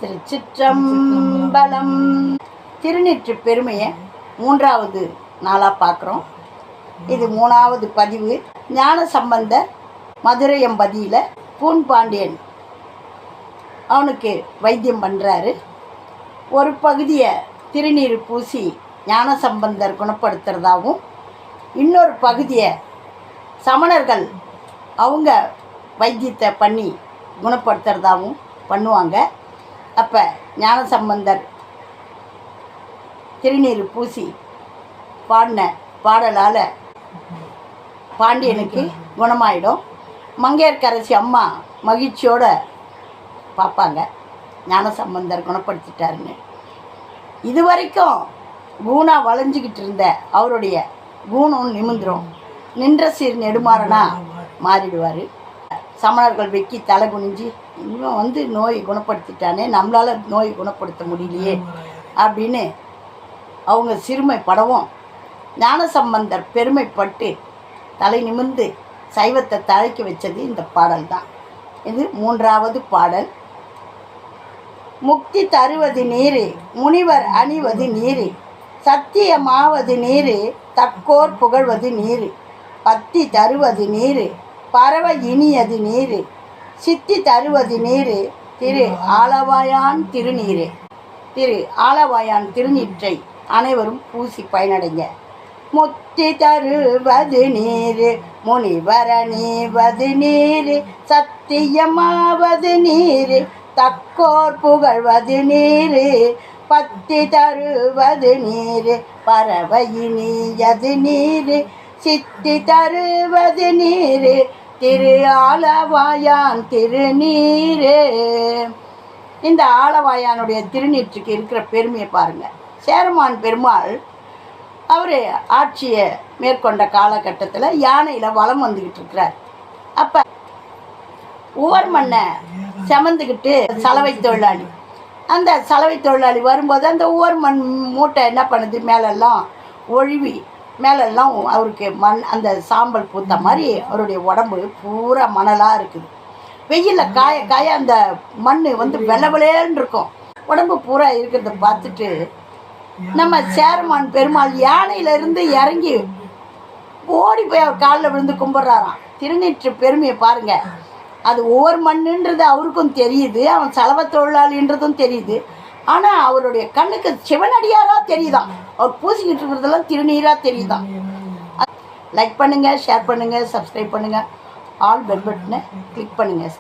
திருச்சிற்றம்பலம். திருநீற்று பெருமையை 3வது நாளாக பார்க்குறோம். இது 3வது பதிவு. ஞானசம்பந்தர் மதுரையம்பதியில் பூன்பாண்டியன் அவனுக்கு வைத்தியம் பண்ணுறாரு. ஒரு பகுதியை திருநீர் பூசி ஞானசம்பந்தர் குணப்படுத்துறதாகவும், இன்னொரு பகுதியை சமணர்கள் அவங்க வைத்தியத்தை பண்ணி குணப்படுத்துறதாகவும் பண்ணுவாங்க. அப்போ ஞானசம்பந்தர் திருநீர் பூசி பாடின பாடலால் பாண்டியனுக்கு குணமாயிடும். மங்கையர்க்கரசி அம்மா மகிழ்ச்சியோடு பார்ப்பாங்க, ஞானசம்பந்தர் குணப்படுத்திட்டாருன்னு. இது வரைக்கும் கூணா வளைஞ்சிக்கிட்டு இருந்த அவருடைய கூணம் நிமிந்துரும். நின்ற சீர் நெடுமாறனா மாறிடுவார். சமணர்கள் வெக்கி தலை குனிஞ்சு, இவன் நோய் குணப்படுத்திட்டானே, நம்மளால் நோய் குணப்படுத்த முடியலையே அப்படின்னு அவங்க சிறுமைப்படவும், ஞானசம்பந்தர் பெருமைப்பட்டு தலை நிமிர்ந்து சைவத்தை தழைக்க வச்சது இந்த பாடல் தான். இது 3வது பாடல். முக்தி தருவது நீரு, முனிவர் அணிவது நீரு, சத்தியமாவது நீரு, தக்கோர் புகழ்வது நீரு, பத்தி தருவது நீரு, பறவ இனியது நீரு, சித்தி தருவது நீரு, திரு ஆலவாயான் திருநீரே. திரு ஆலவாயான் திருநீற்றை அனைவரும் பூசி பயனடைங்க. முத்தி தருவது நீரு, முனிவர் அணிவது நீரு, சத்தியமாவது நீரு, தக்கோர் புகழ்வது நீரு, பத்தி தருவது நீரு, பறவ இனியது நீரு, சித்தி தருவது நீரு, திரு ஆலவாயான் திருநீரே. இந்த ஆலவாயானுடைய திருநீற்றுக்கு இருக்கிற பெருமையை பாருங்கள். சேரமான் பெருமாள் அவர் ஆட்சியை மேற்கொண்ட காலகட்டத்தில் யானையில் வலம் வந்துக்கிட்டு இருக்கிறார். அப்போ உவர் மண்ணை சுமந்துக்கிட்டு சலவை தொழிலாளி, அந்த சலவை தொழிலாளி வரும்போது அந்த உவர் மண் மூட்டை என்ன பண்ணுது, மேலெல்லாம் ஒழுவி மேலெல்லாம் அவருக்கு அந்த சாம்பல் பூத்த மாதிரி அவருடைய உடம்பு பூரா மணலாக இருக்குது. வெயிலில் காய காய அந்த மண் வெள்ளவெளேன்னு இருக்கும். உடம்பு பூரா இருக்கிறத பார்த்துட்டு நம்ம சேரமான் பெருமாள் யானையிலேருந்து இறங்கி ஓடி போய் அவர் காலில் விழுந்து கும்பிட்றாராம். திருநீற்று பெருமையை பாருங்கள். அது ஒவ்வொரு மண்ணுன்றது அவருக்கும் தெரியுது, அவன் சலவை தொழிலாளின்றதும் தெரியுது. ஆனால் அவருடைய கண்ணுக்கு சிவனடியாராக தெரியுதான், அவர் பூசிக்கிட்டு இருக்கிறதெல்லாம் திருநீராக தெரியுதான். லைக் பண்ணுங்கள், ஷேர் பண்ணுங்கள், சப்ஸ்கிரைப் பண்ணுங்கள், ஆல் பெல் பட்டனை கிளிக் பண்ணுங்கள்.